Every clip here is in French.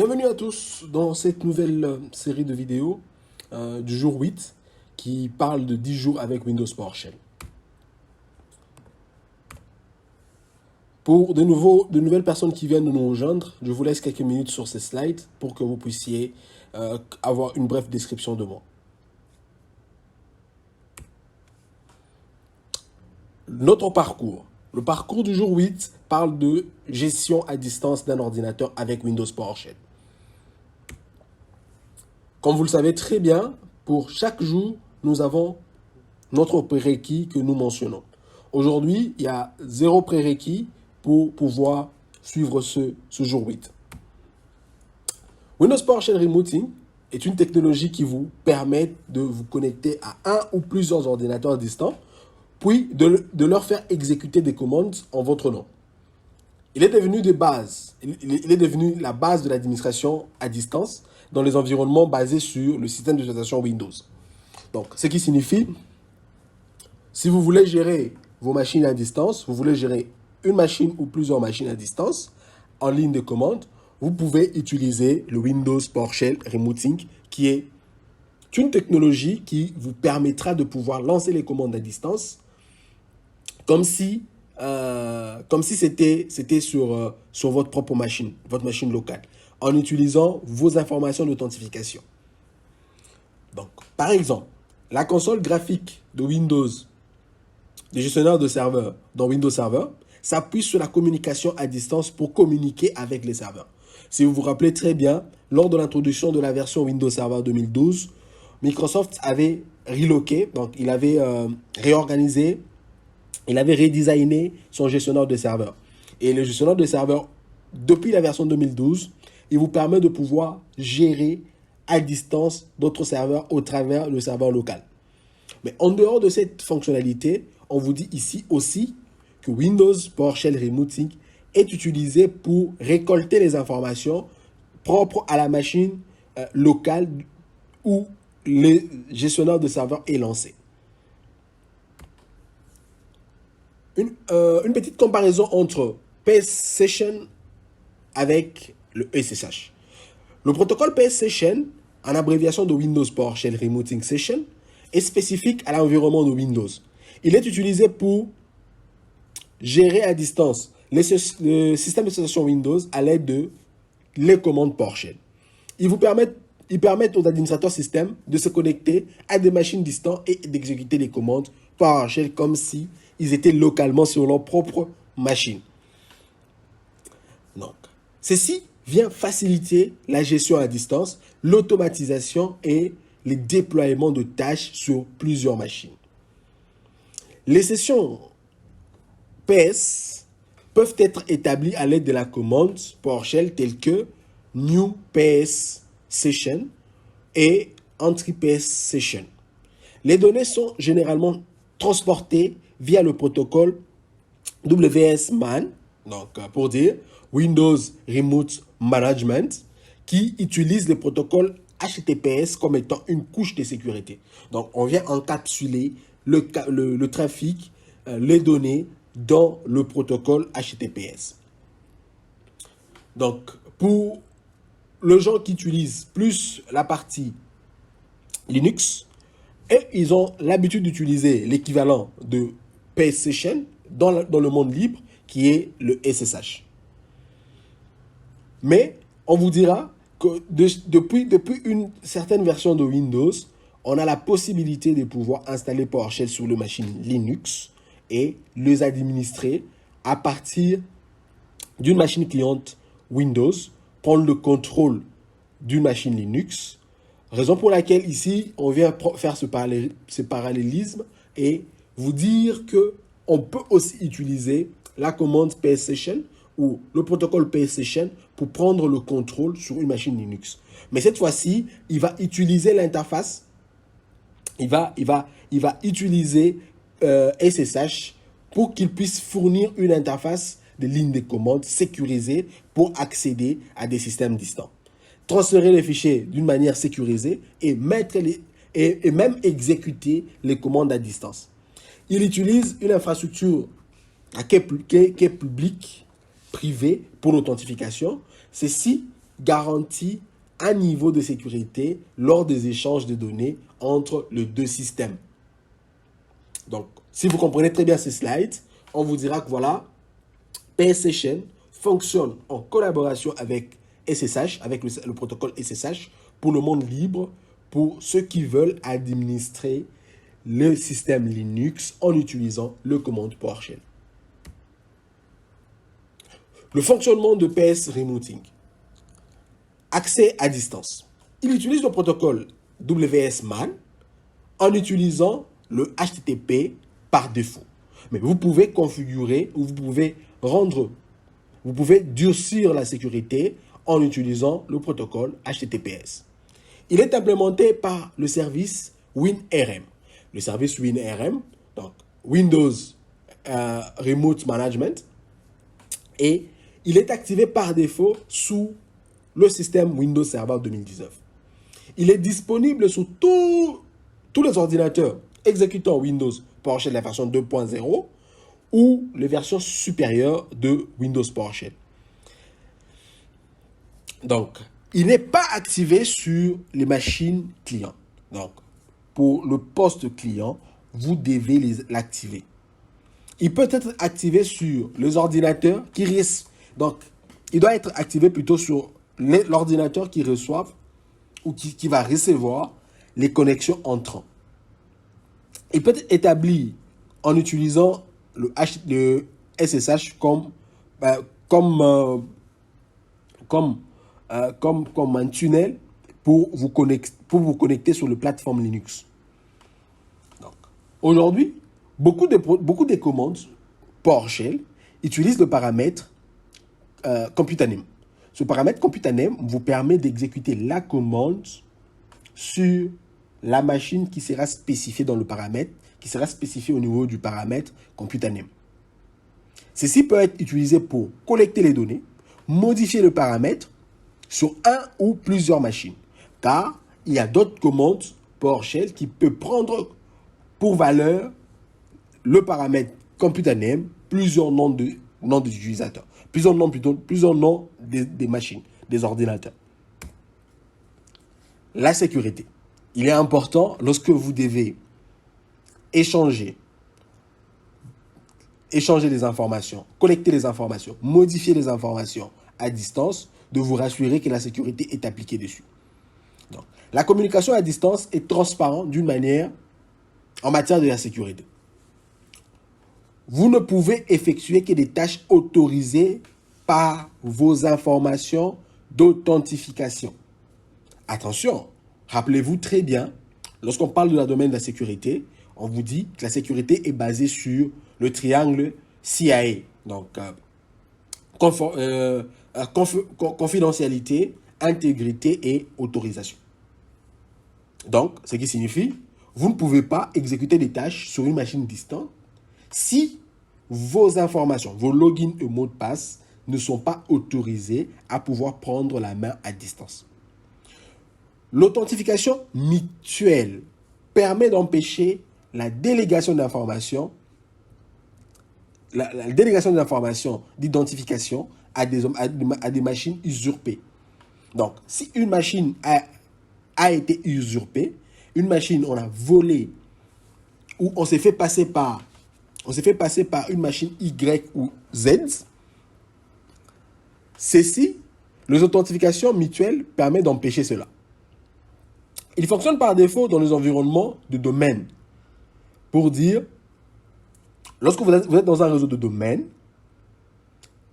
Bienvenue à tous dans cette nouvelle série de vidéos du jour 8 qui parle de 10 jours avec Windows PowerShell. Pour de nouvelles personnes qui viennent de nous rejoindre, je vous laisse quelques minutes sur ces slides pour que vous puissiez avoir une brève description de moi. Notre parcours. Le parcours du jour 8 parle de gestion à distance d'un ordinateur avec Windows PowerShell. Comme vous le savez très bien, pour chaque jour, nous avons notre prérequis que nous mentionnons. Aujourd'hui, il y a 0 prérequis pour pouvoir suivre ce jour 8. Windows PowerShell Rebooting est une technologie qui vous permet de vous connecter à un ou plusieurs ordinateurs distants, puis de leur faire exécuter des commandes en votre nom. Il est devenu la base de l'administration à distance dans les environnements basés sur le système d'exploitation Windows. Donc, ce qui signifie, si vous voulez gérer vos machines à distance, vous voulez gérer une machine ou plusieurs machines à distance en ligne de commande, vous pouvez utiliser le Windows PowerShell Rebooting, qui est une technologie qui vous permettra de pouvoir lancer les commandes à distance comme si c'était sur votre propre machine, votre machine locale, en utilisant vos informations d'authentification. Donc, par exemple, la console graphique de Windows, le gestionnaire de serveurs dans Windows Server, s'appuie sur la communication à distance pour communiquer avec les serveurs. Si vous vous rappelez très bien, lors de l'introduction de la version Windows Server 2012, Microsoft avait reloqué, donc il avait réorganisé, il avait redesigné son gestionnaire de serveurs. Et le gestionnaire de serveurs, depuis la version 2012, il vous permet de pouvoir gérer à distance d'autres serveurs au travers le serveur local. Mais en dehors de cette fonctionnalité, on vous dit ici aussi que Windows PowerShell Rebooting est utilisé pour récolter les informations propres à la machine locale où le gestionnaire de serveurs est lancé. Une petite comparaison entre PS Session avec le SSH. Le protocole PS Session, en abréviation de Windows PowerShell Rebooting Session, est spécifique à l'environnement de Windows. Il est utilisé pour gérer à distance le système d'exploitation Windows à l'aide de les commandes PowerShell. Ils permettent aux administrateurs système de se connecter à des machines distantes et d'exécuter les commandes PowerShell comme si ils étaient localement sur leur propre machine. Donc, ceci vient faciliter la gestion à distance, l'automatisation et les déploiements de tâches sur plusieurs machines. Les sessions PS peuvent être établies à l'aide de la commande PowerShell telle que New PS Session et Entry PS Session. Les données sont généralement transportées via le protocole WSMan, donc pour dire Windows Remote Management, qui utilise le protocole HTTPS comme étant une couche de sécurité. Donc, on vient encapsuler le trafic, les données dans le protocole HTTPS. Donc, pour les gens qui utilisent plus la partie Linux, et ils ont l'habitude d'utiliser l'équivalent de PS Session dans le monde libre, qui est le SSH. Mais on vous dira que depuis une certaine version de Windows, on a la possibilité de pouvoir installer PowerShell sur les machines Linux et les administrer à partir d'une machine cliente Windows, prendre le contrôle d'une machine Linux. Raison pour laquelle ici, on vient faire ce parallélisme et vous dire qu'on peut aussi utiliser la commande PS Session ou le protocole PS Session pour prendre le contrôle sur une machine Linux. Mais cette fois-ci, il va utiliser l'interface, il va utiliser SSH pour qu'il puisse fournir une interface de ligne de commande sécurisée pour accéder à des systèmes distants. Transférer les fichiers d'une manière sécurisée et même exécuter les commandes à distance. Il utilise une infrastructure qui est publique, privée pour l'authentification. Ceci garantit un niveau de sécurité lors des échanges de données entre les deux systèmes. Donc, si vous comprenez très bien ces slides, on vous dira que voilà, PSSN fonctionne en collaboration avec SSH, avec le protocole SSH, pour le monde libre, pour ceux qui veulent administrer le système Linux en utilisant le commande PowerShell. Le fonctionnement de PS Rebooting. Accès à distance. Il utilise le protocole WSMAN en utilisant le HTTP par défaut. Mais vous pouvez configurer ou vous pouvez durcir la sécurité en utilisant le protocole HTTPS. Il est implémenté par le service WinRM. Le service WinRM, donc Windows Remote Management, et il est activé par défaut sous le système Windows Server 2019. Il est disponible sur tous les ordinateurs exécutant Windows PowerShell la version 2.0 ou les versions supérieures de Windows PowerShell. Donc, il n'est pas activé sur les machines clients. Donc, pour le poste client, vous devez l'activer. Il peut être activé sur les ordinateurs qui risquent. Donc, il doit être activé plutôt sur l'ordinateur qui reçoit ou qui va recevoir les connexions entrant. Il peut être établi en utilisant le SSH comme un tunnel pour vous connecter sur le plateforme Linux. Donc, aujourd'hui, beaucoup de commandes PowerShell utilisent le paramètre computaname. Ce paramètre computaname vous permet d'exécuter la commande sur la machine qui sera spécifiée dans le paramètre, qui sera spécifiée au niveau du paramètre computaname. Ceci peut être utilisé pour collecter les données, modifier le paramètre sur un ou plusieurs machines. Car il y a d'autres commandes PowerShell qui peuvent prendre pour valeur le paramètre computaname, plusieurs noms d'utilisateurs, plusieurs noms des machines, des ordinateurs. La sécurité. Il est important lorsque vous devez échanger des informations, collecter les informations, modifier les informations à distance, de vous rassurer que la sécurité est appliquée dessus. Donc, la communication à distance est transparente d'une manière en matière de la sécurité. Vous ne pouvez effectuer que des tâches autorisées par vos informations d'authentification. Attention, rappelez-vous très bien, lorsqu'on parle de la domaine de la sécurité, on vous dit que la sécurité est basée sur le triangle CIA. Donc, confidentialité, intégrité et autorisation. Donc, ce qui signifie, vous ne pouvez pas exécuter des tâches sur une machine distante si vos informations, vos logins et mots de passe ne sont pas autorisés à pouvoir prendre la main à distance. L'authentification mutuelle permet d'empêcher la délégation d'informations, la délégation d'informations d'identification à des machines usurpées. Donc, si une machine a été usurpée, une machine on a volé ou on s'est fait passer par une machine Y ou Z, les authentifications mutuelles permettent d'empêcher cela. Il fonctionne par défaut dans les environnements de domaine. Pour dire, lorsque vous êtes dans un réseau de domaine,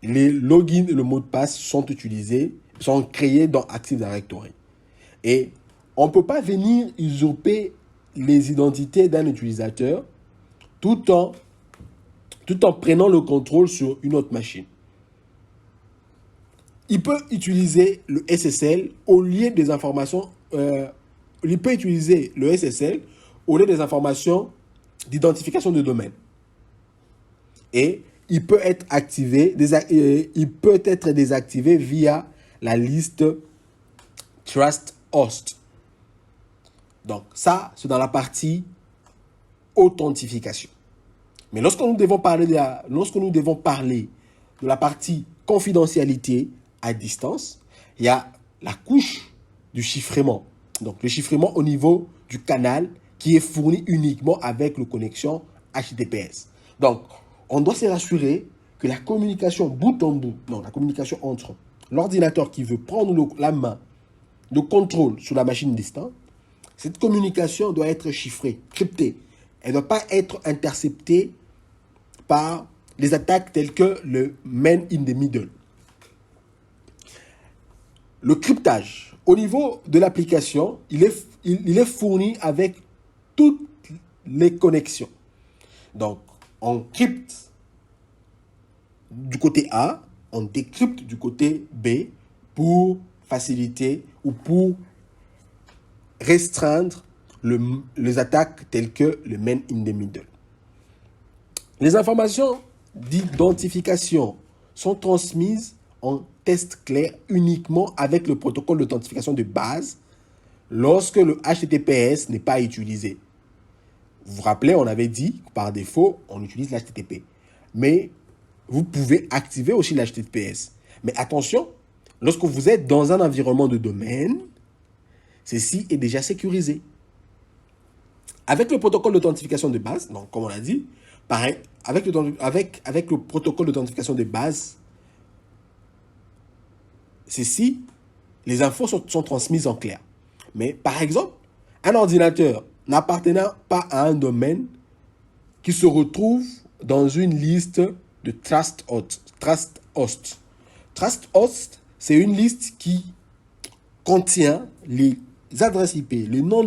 les logins et le mot de passe sont créés dans Active Directory. Et on ne peut pas venir usurper les identités d'un utilisateur tout en prenant le contrôle sur une autre machine. Il peut utiliser le SSL au lieu des informations. Il peut utiliser le SSL au lieu des informations d'identification de domaine. Et il peut être désactivé via la liste Trust Host. Donc ça, c'est dans la partie authentification. Mais lorsque nous devons parler de la partie confidentialité à distance, il y a la couche du chiffrement. Donc, le chiffrement au niveau du canal qui est fourni uniquement avec la connexion HTTPS. Donc, on doit se rassurer que la communication bout en bout, donc la communication entre l'ordinateur qui veut prendre la main, le contrôle sur la machine distante, cette communication doit être chiffrée, cryptée. Elle ne doit pas être interceptée par les attaques telles que le man in the middle. Le cryptage, au niveau de l'application, il est fourni avec toutes les connexions. Donc, on crypte du côté A, on décrypte du côté B pour faciliter ou pour restreindre les attaques telles que le man in the middle. Les informations d'identification sont transmises en test clair uniquement avec le protocole d'authentification de base lorsque le HTTPS n'est pas utilisé. Vous vous rappelez, on avait dit que par défaut, on utilise l'HTTP. Mais vous pouvez activer aussi l'HTTPS. Mais attention, lorsque vous êtes dans un environnement de domaine, ceci est déjà sécurisé. Avec le protocole d'authentification de base, donc comme on l'a dit, pareil, avec le protocole d'authentification de base, ceci, les infos sont transmises en clair. Mais par exemple, un ordinateur n'appartenant pas à un domaine qui se retrouve dans une liste de Trust Host. Trust Host, c'est une liste qui contient les adresses IP, le nom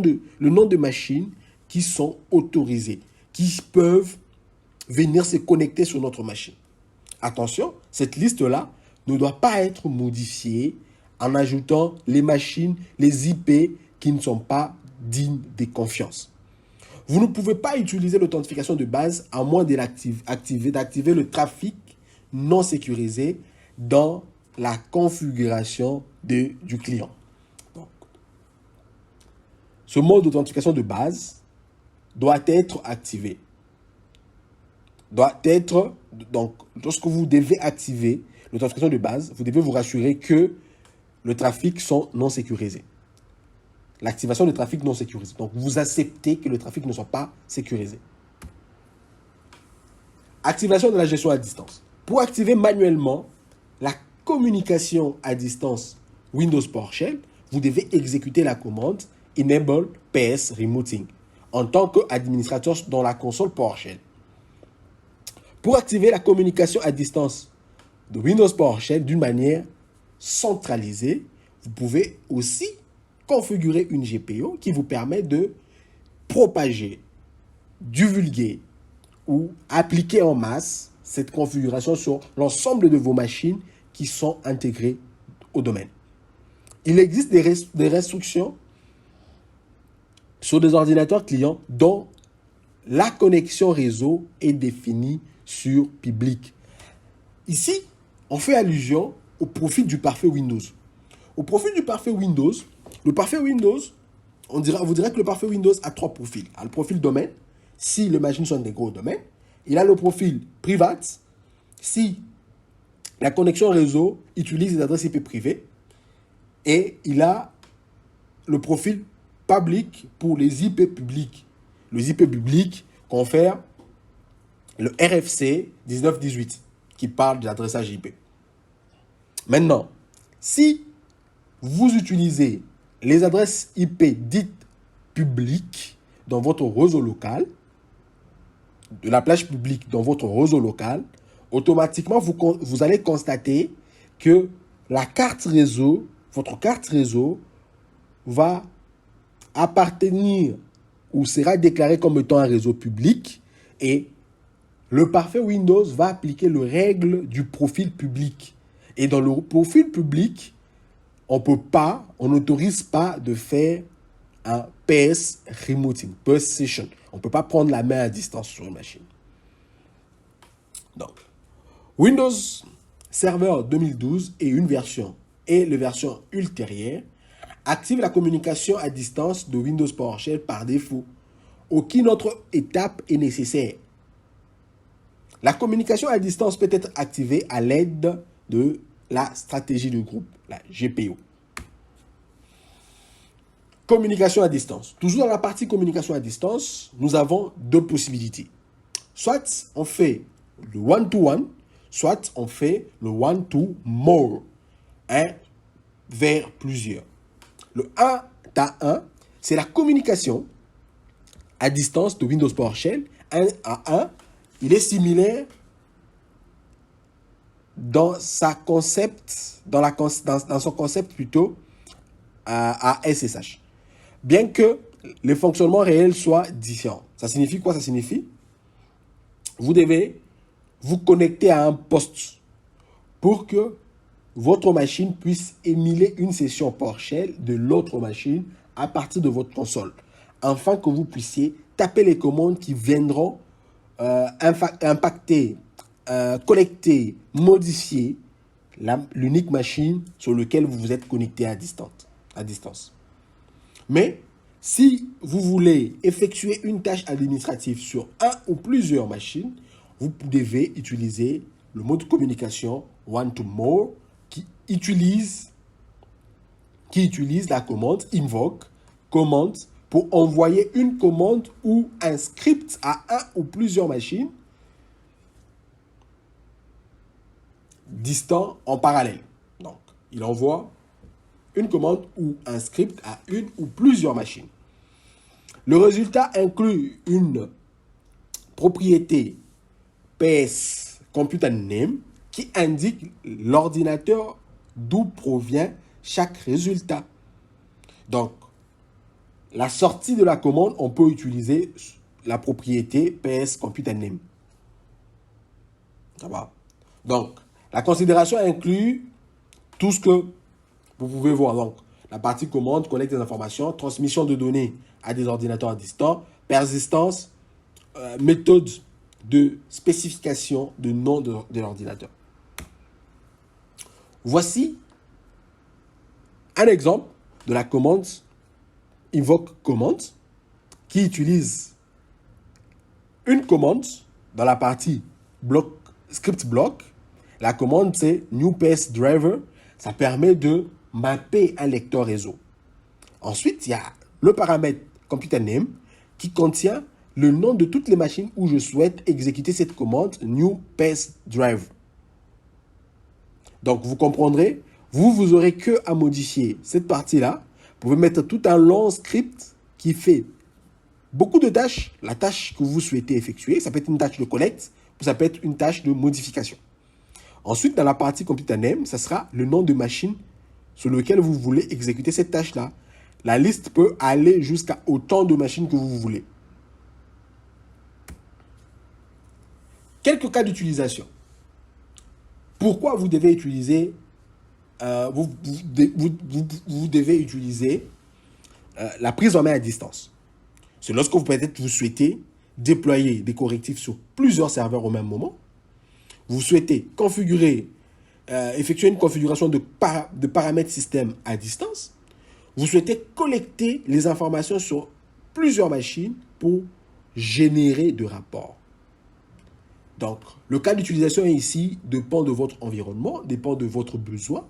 de machines qui sont autorisées, qui peuvent venir se connecter sur notre machine. Attention, cette liste-là ne doit pas être modifiée en ajoutant les machines, les IP qui ne sont pas dignes de confiance. Vous ne pouvez pas utiliser l'authentification de base à moins d'activer le trafic non sécurisé dans la configuration du client. Donc, ce mode d'authentification de base doit être activé. Donc, lorsque vous devez activer l'authentification de base, vous devez vous rassurer que le trafic sont non sécurisés. L'activation de trafic non sécurisé. Donc, vous acceptez que le trafic ne soit pas sécurisé. Activation de la gestion à distance. Pour activer manuellement la communication à distance Windows PowerShell, vous devez exécuter la commande Enable PS Remoting en tant qu'administrateur dans la console PowerShell. Pour activer la communication à distance de Windows PowerShell d'une manière centralisée, vous pouvez aussi configurer une GPO qui vous permet de propager, divulguer ou appliquer en masse cette configuration sur l'ensemble de vos machines qui sont intégrées au domaine. Il existe des restrictions sur des ordinateurs clients dont la connexion réseau est définie sur public. Ici, on fait allusion au profil du parfait Windows. Au profil du parfait Windows, le parfait Windows, vous dirait que le parfait Windows a trois profils. Il a le profil domaine, si les machines sont intégrées au domaine. Il a le profil private, si la connexion réseau utilise des adresses IP privées. Et il a le profil public pour les IP publics. Les IP publics confèrent le RFC 1918 qui parle de l'adressage IP. Maintenant, si vous utilisez les adresses IP dites publiques dans votre réseau local, de la plage publique dans votre réseau local, automatiquement, vous allez constater que la carte réseau, votre carte réseau, va appartenir ou sera déclarée comme étant un réseau public et le parfait Windows va appliquer les règles du profil public. Et dans le profil public, on n'autorise pas de faire un PS remoting, PS session. On ne peut pas prendre la main à distance sur une machine. Donc, Windows Server 2012 et les versions ultérieures activent la communication à distance de Windows PowerShell par défaut. Aucune autre étape est nécessaire. La communication à distance peut être activée à l'aide de la stratégie de groupe, la GPO. Communication à distance. Toujours dans la partie communication à distance, nous avons deux possibilités. Soit on fait le one-to-one, soit on fait le one-to-more, un vers plusieurs. Le 1 à 1, c'est la communication à distance de Windows PowerShell. 1 à 1, il est similaire dans son concept plutôt à SSH. Bien que les fonctionnements réels soient différents. Ça signifie quoi? Ça signifie vous devez vous connecter à un poste pour que votre machine puisse émuler une session PowerShell de l'autre machine à partir de votre console, afin que vous puissiez taper les commandes qui viendront impacter, collecter, modifier l'unique machine sur laquelle vous vous êtes connecté à distance. Mais si vous voulez effectuer une tâche administrative sur un ou plusieurs machines, vous devez utiliser le mode de communication one-to-more qui utilise la commande invoke commande pour envoyer une commande ou un script à un ou plusieurs machines distants en parallèle. Donc, il envoie une commande ou un script à une ou plusieurs machines. Le résultat inclut une propriété PS Computer Name qui indique l'ordinateur d'où provient chaque résultat. Donc, la sortie de la commande, on peut utiliser la propriété PS Computer Name. Ça va. Donc, la considération inclut tout ce que vous pouvez voir. Donc, la partie commande, collecte des informations, transmission de données à des ordinateurs distants, persistance, méthode de spécification de nom de l'ordinateur. Voici un exemple de la commande invoke command qui utilise une commande dans la partie script block. La commande, c'est new PS driver. Ça permet de mapper un lecteur réseau. Ensuite, il y a le paramètre computer name qui contient le nom de toutes les machines où je souhaite exécuter cette commande new PS drive. Donc, vous comprendrez, vous aurez que à modifier cette partie-là. Vous pouvez mettre tout un long script qui fait beaucoup de tâches. La tâche que vous souhaitez effectuer, ça peut être une tâche de collecte ou ça peut être une tâche de modification. Ensuite, dans la partie computer name, ça sera le nom de machine sur lequel vous voulez exécuter cette tâche-là. La liste peut aller jusqu'à autant de machines que vous voulez. Quelques cas d'utilisation. Pourquoi vous devez utiliser vous devez utiliser la prise en main à distance? C'est lorsque vous souhaitez déployer des correctifs sur plusieurs serveurs au même moment. Vous souhaitez configurer, effectuer une configuration de paramètres système à distance. Vous souhaitez collecter les informations sur plusieurs machines pour générer de rapports. Donc, le cas d'utilisation ici dépend de votre environnement, dépend de votre besoin.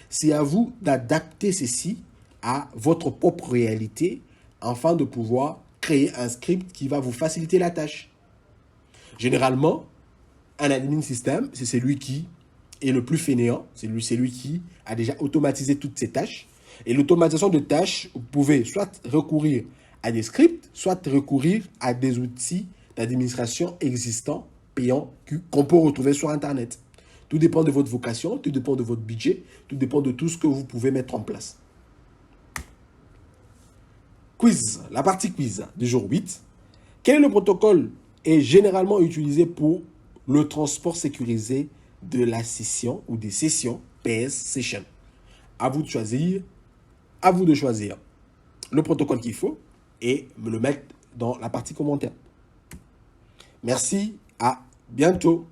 C'est à vous d'adapter ceci à votre propre réalité afin de pouvoir créer un script qui va vous faciliter la tâche. Généralement, un admin système, c'est celui qui est le plus fainéant, c'est celui qui a déjà automatisé toutes ses tâches. Et l'automatisation de tâches, vous pouvez soit recourir à des scripts, soit recourir à des outils d'administration existants, payants, qu'on peut retrouver sur Internet. Tout dépend de votre vocation, tout dépend de votre budget, tout dépend de tout ce que vous pouvez mettre en place. Quiz, la partie quiz du jour 8. Quel est le protocole est généralement utilisé pour le transport sécurisé de la session ou des sessions PS Session? À vous de choisir le protocole qu'il faut et me le mettre dans la partie commentaire. Merci, à bientôt.